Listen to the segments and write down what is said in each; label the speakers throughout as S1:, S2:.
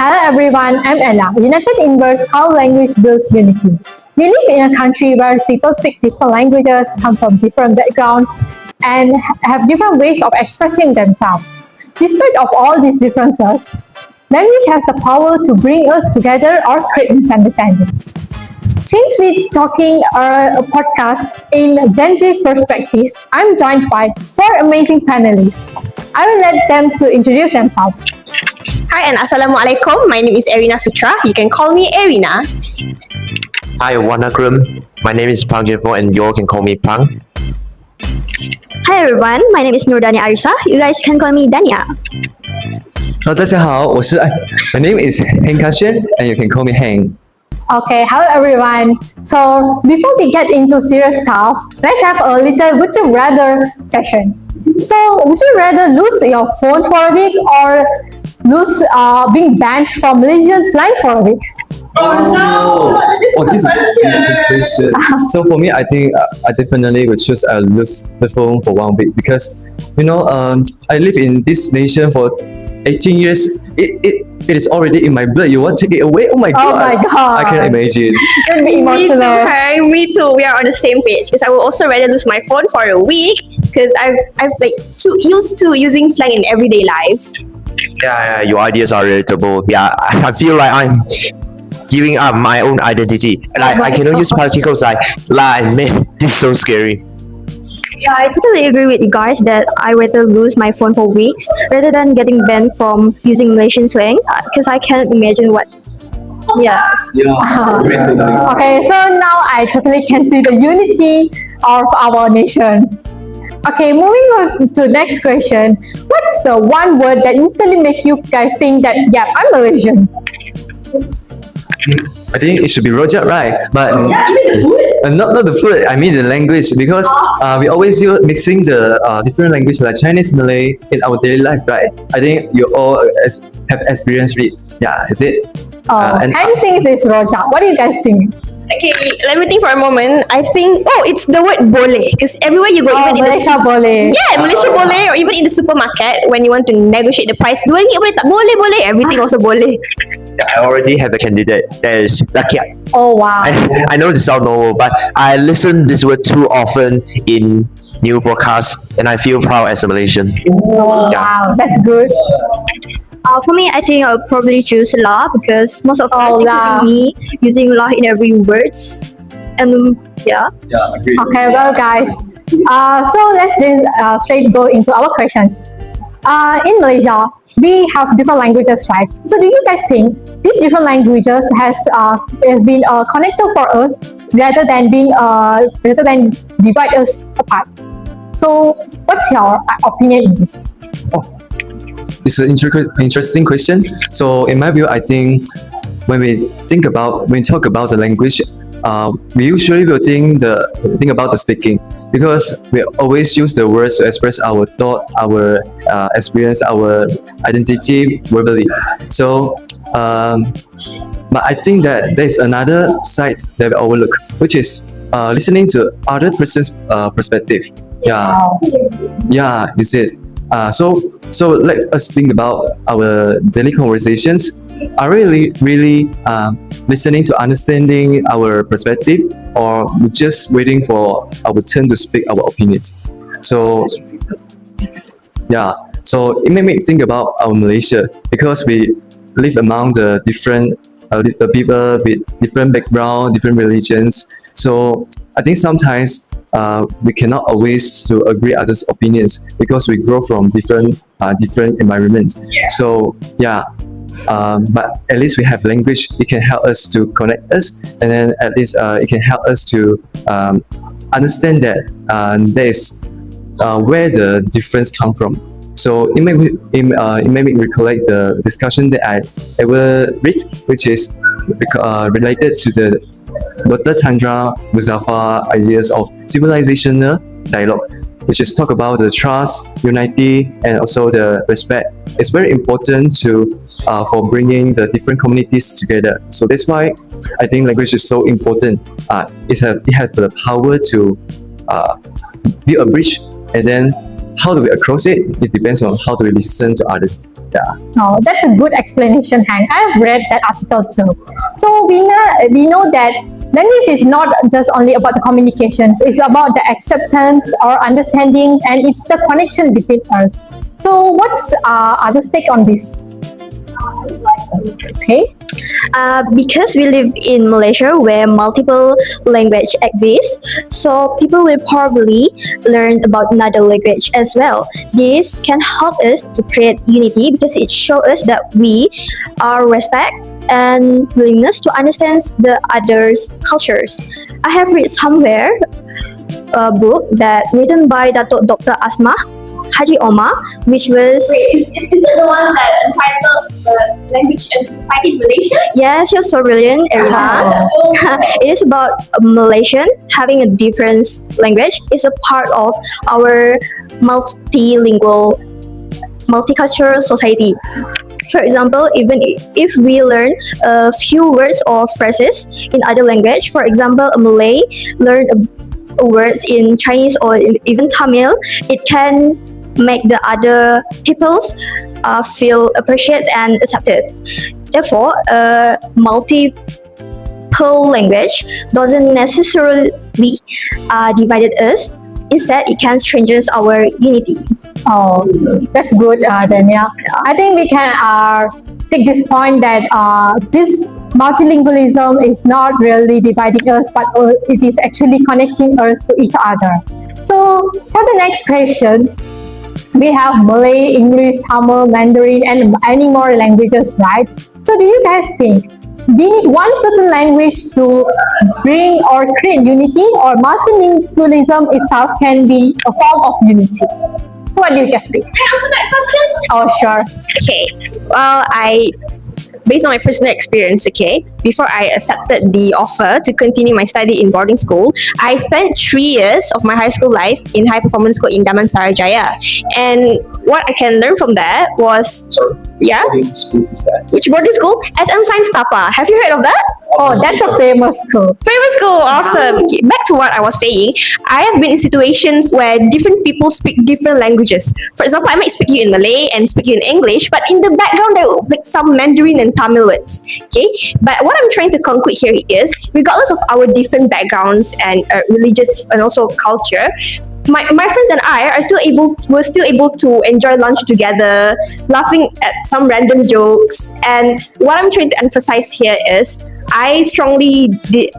S1: Hello everyone, I'm Ella. United in words, how language builds unity. We live in a country where people speak different languages, come from different backgrounds, and have different ways of expressing themselves. Despite of all these differences, language has the power to bring us together or create misunderstandings. Since we're talking a podcast in Gen Z perspective, I'm joined by four amazing panelists. I will let them to introduce themselves.
S2: Hi and Assalamualaikum. My name is Erina Fitra. You can call me Erina.
S3: Hi, Wanakrum. My name is Pang Jinfo and you all can call me Pang.
S4: Hi everyone, my name is Nurdani Arisa. You guys can call me Dania.
S5: Hello， 大家好，我是My name is Heng Kashen and you can call me Heng.
S1: Okay, hello everyone. So before we get into serious stuff, let's have a little would you rather session. So would you rather lose your phone for a week or lose being banned from Malaysian's life for a week?
S5: Oh no! Oh, this is a good question. So for me, I think I definitely would choose lose the phone for 1 week because I live in this nation for 18 years. It is already in my blood. You want to take it away? Oh my god!
S1: Oh my god!
S5: I can't imagine.
S1: It's gonna be emotional.
S2: Me too. We are on the same page because I would also rather lose my phone for a week because I've like used to using slang in everyday lives.
S3: Yeah, your ideas are relatable. Yeah, I feel like I'm giving up my own identity. Like I cannot use particles like man, this is so scary.
S4: Yeah, I totally agree with you guys that I rather lose my phone for weeks rather than getting banned from using Malaysian slang because I can't imagine what. Yes.
S1: Okay, so now I totally can see the unity of our nation. Okay, moving on to next question. What's the one word that instantly make you guys think that yeah, I'm Malaysian?
S5: I think it should be rojak, right? But not the food. I mean the language because we always use mixing the different language like Chinese, Malay in our daily life, right? I think you all have experienced it. Yeah, is it?
S1: I think it's rojak. What do you guys think?
S2: Okay, let me think for a moment. I think it's the word boleh because everywhere you go, even in the
S1: Malaysia boleh.
S2: yeah, Malaysia boleh, or even in the supermarket when you want to negotiate the price, boleh boleh tak boleh, everything also boleh.
S3: I already have a candidate that is Rakyat.
S1: Oh wow!
S3: I know this sounds normal, but I listen this word too often in new broadcasts, and I feel proud as a Malaysian.
S1: Oh, wow, that's good.
S4: For me, I think I'll probably choose lah because most of us, including me, using lah in every words. And yeah.
S5: Yeah, agree.
S1: Okay, well guys, so let's just straight go into our questions. In Malaysia, we have different languages, right? So do you guys think these different languages has been a connector for us rather than divide us apart? So what's your opinion in this?
S5: It's an interesting question. So in my view, I think when we talk about the language, we usually will think about the speaking because we always use the words to express our thought, our experience, our identity verbally. So, but I think that there's another side that we overlook, which is listening to other person's perspective. Yeah, is it? So let us think about our daily conversations. Are we really listening to understanding our perspective, or we're just waiting for our turn to speak our opinions? So yeah, so it made me think about our Malaysia because we live among the different the people with different background, different religions. So I think sometimes we cannot always to agree others' opinions because we grow from different environments. So yeah, but at least we have language. It can help us to connect us, and then at least it can help us to understand that there is where the difference come from. So it made me recollect the discussion that I ever read, which is related to the Dr. Chandra Muzaffar ideas of civilizational dialogue, which is talk about the trust, unity, and also the respect. It's very important for bringing the different communities together. So that's why I think language is so important. It has the power to build a bridge and then how do we approach it? It depends on how do we listen to others. Yeah.
S1: Oh, that's a good explanation, Hank. I've read that article too. So we know that language is not just only about the communications. It's about the acceptance or understanding, and it's the connection between us. So what's others' take on this? Okay.
S4: Because we live in Malaysia where multiple language exists, so people will probably learn about another language as well. This can help us to create unity because it shows us that we are respect and willingness to understand the others' cultures. I have read somewhere a book that written by Datuk Dr. Asma Haji Omar, which was
S2: Wait, is it the one that entitled Language and Society in Malaysia?
S4: yes, you're so brilliant, Erina. It is about Malaysian having a different language. It's a part of our multilingual, multicultural society. For example, even if we learn a few words or phrases in other language, for example, a Malay learn words in Chinese or even Tamil, it can make the other peoples feel appreciated and accepted. Therefore, multiple language doesn't necessarily divide us. Instead, it can strengthen our unity.
S1: Oh, that's good, Dania. I think we can take this point that this multilingualism is not really dividing us, but it is actually connecting us to each other. So, for the next question, we have Malay, English, Tamil, Mandarin, and many more languages, right? So, do you guys think we need one certain language to bring or create unity, or multilingualism itself can be a form of unity? So, what do you guys think?
S2: Can I answer that question?
S1: Oh, sure.
S2: Okay. Well, based on my personal experience, okay, before I accepted the offer to continue my study in boarding school, I spent 3 years of my high school life in high performance school in Damansara Jaya. And what I can learn from that was, yeah, which boarding school? SM Science Tapa. Have you heard of that?
S1: Oh, that's a famous school.
S2: Famous school, awesome. Okay, back to what I was saying. I have been in situations where different people speak different languages. For example, I might speak you in Malay and speak you in English, but in the background there will be some Mandarin and Tamil words. Okay, but what I'm trying to conclude here is, regardless of our different backgrounds and religious and also culture, my friends and I were still able to enjoy lunch together, laughing at some random jokes. And what I'm trying to emphasize here is, I strongly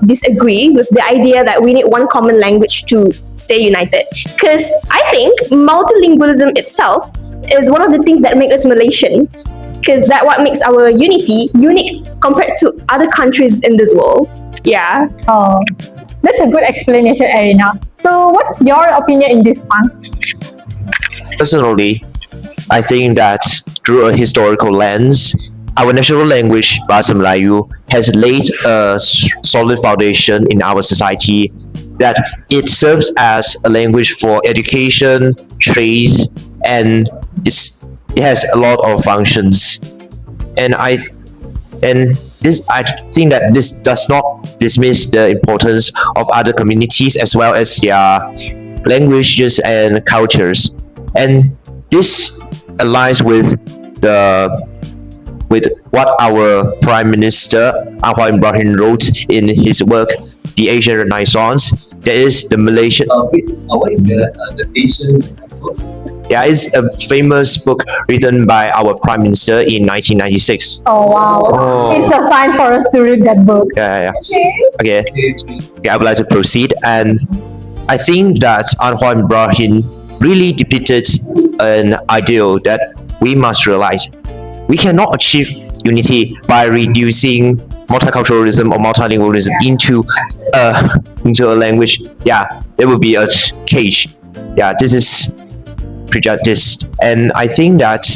S2: disagree with the idea that we need one common language to stay united. Because I think multilingualism itself is one of the things that make us Malaysian. Because that's what makes our unity unique compared to other countries in this world. Yeah.
S1: Oh, that's a good explanation, Erina. So, what's your opinion in this one?
S3: Personally, I think that through a historical lens, our national language, Bahasa Melayu, has laid a solid foundation in our society, that it serves as a language for education, trades, and it has a lot of functions. And I think that this does not dismiss the importance of other communities as well as their languages and cultures. And this aligns with what our Prime Minister Anwar Ibrahim wrote in his work, The Asian Renaissance. That is the Malaysian.
S5: What is the Asian resource?
S3: Yeah, it's a famous book written by our Prime Minister in 1996.
S1: Oh, wow.
S3: Oh.
S1: It's a sign for us to read that book.
S3: Yeah. Okay. I would like to proceed, and I think that Anwar Ibrahim really depicted an ideal that we must realize. We cannot achieve unity by reducing multiculturalism or multilingualism into a language. Yeah, it would be a cage. Yeah, this is prejudiced, and I think that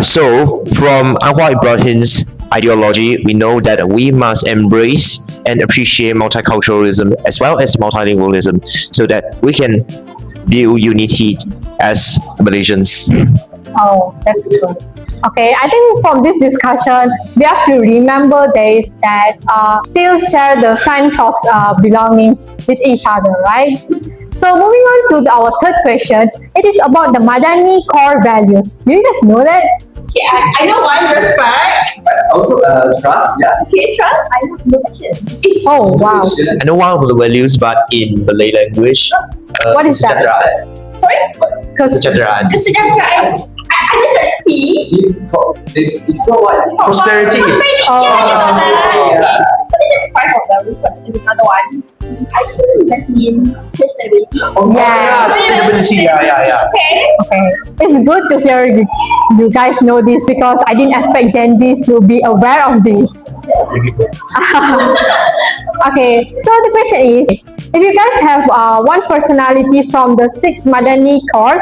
S3: so from Anwar Ibrahim's ideology, we know that we must embrace and appreciate multiculturalism as well as multilingualism, so that we can build unity as Malaysians.
S1: Oh, that's good. Okay, I think from this discussion, we have to remember days that still share the sense of belongings with each other, right? So moving on to our third question, it is about the Madani core values. Do you guys know that?
S2: Okay, I know one, respect.
S5: Also, trust. Yeah.
S2: Okay, trust. I know the question.
S1: Oh wow,
S3: I know one of the values, but in Malay language.
S1: What is that?
S3: kesejahteraan.
S2: Sorry?
S3: Kesejahteraan.
S2: Kesejahteraan. I understood P.
S5: It's for what?
S3: Prosperity.
S2: Prosperity.
S1: Oh.
S2: Yeah. But it is part of them. What's another one? I think that's mean sustainability.
S1: Yeah.
S3: Sustainability. Yeah.
S2: Okay.
S1: Okay, it's good to hear you guys know this because I didn't expect Gen Zs to be aware of this. Okay, so the question is, if you guys have one personality from the 6 Madani cores,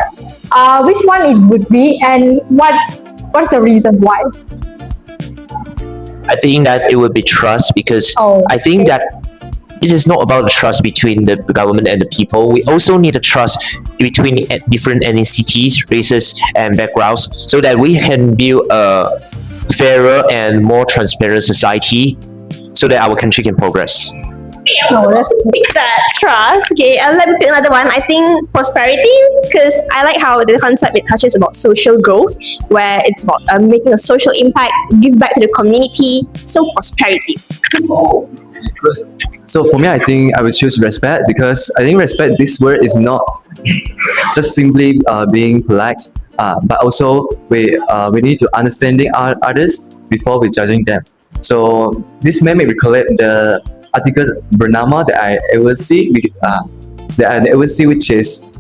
S1: which one it would be and what's the reason why?
S3: I think that it would be trust because
S1: Oh,
S3: I think that it is not about the trust between the government and the people. We also need a trust between different ethnicities, races, and backgrounds so that we can build a fairer and more transparent society so that our country can progress.
S1: no, that's
S2: Pick that trust. Okay, let me pick another one. I think prosperity because I like how the concept it touches about social growth, where it's about making a social impact, give back to the community. So prosperity.
S5: So for me, I think I would choose respect because I think respect, this word is not just simply being polite, but also we need to understanding others before we judging them. So this made me recollect the article Bernama that I ever see, which is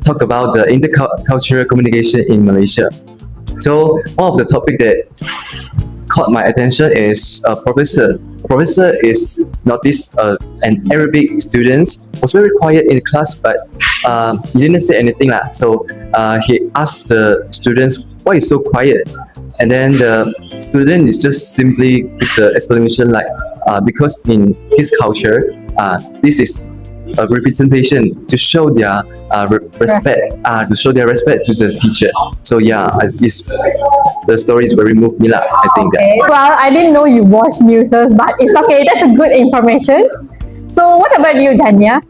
S5: talk about the intercultural communication in Malaysia. So one of the topic that caught my attention is a professor. Professor is noticed an Arabic student was very quiet in class, but he didn't say anything lah. So he asked the students, "Why is so quiet?" And then the student is just simply give the explanation like, because in his culture, this is a representation to show their respect, to show their respect to the teacher. So yeah, the story is very moved me lah. I think that.
S1: okay. Well, I didn't know you watch news, but it's okay. That's a good information. So what about you, Danya?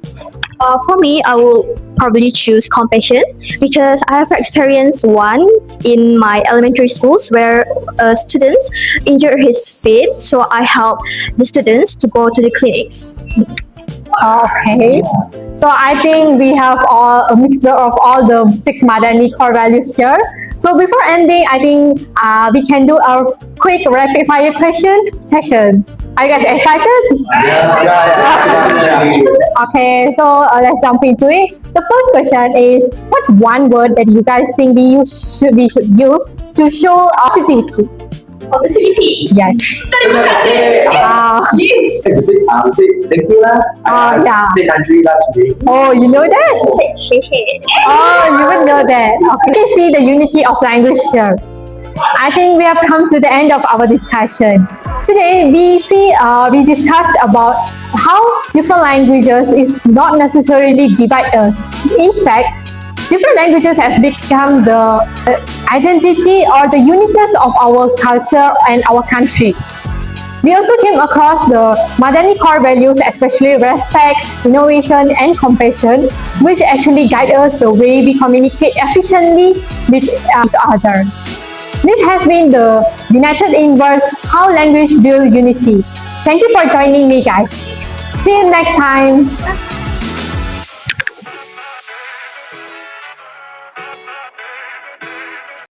S4: For me, I will probably choose compassion because I have experienced one in my elementary schools where students injured his feet, so I help the students to go to the clinics.
S1: Okay. So I think we have all a mixture of all the 6 Madani core values here. So before ending, I think we can do our quick rapid fire question session. Are you guys excited? Okay, so let's jump into it. The first question is, what's one word that you guys think we should use to show positivity?
S2: Positivity.
S1: Yes.
S2: Terima kasih.
S5: Say thank you lah.
S1: Yeah.
S5: Say country lah today.
S1: Oh, you know that? Oh, you would know that. Okay. You can see the unity of language here. I think we have come to the end of our discussion. Today, we discussed about how different languages is not necessarily divide us. In fact, different languages has become the identity or the uniqueness of our culture and our country. We also came across the Madani core values, especially respect, innovation, and compassion, which actually guide us the way we communicate efficiently with each other. This has been the United in Words, How Language Build Unity. Thank you for joining me, guys. See you next time.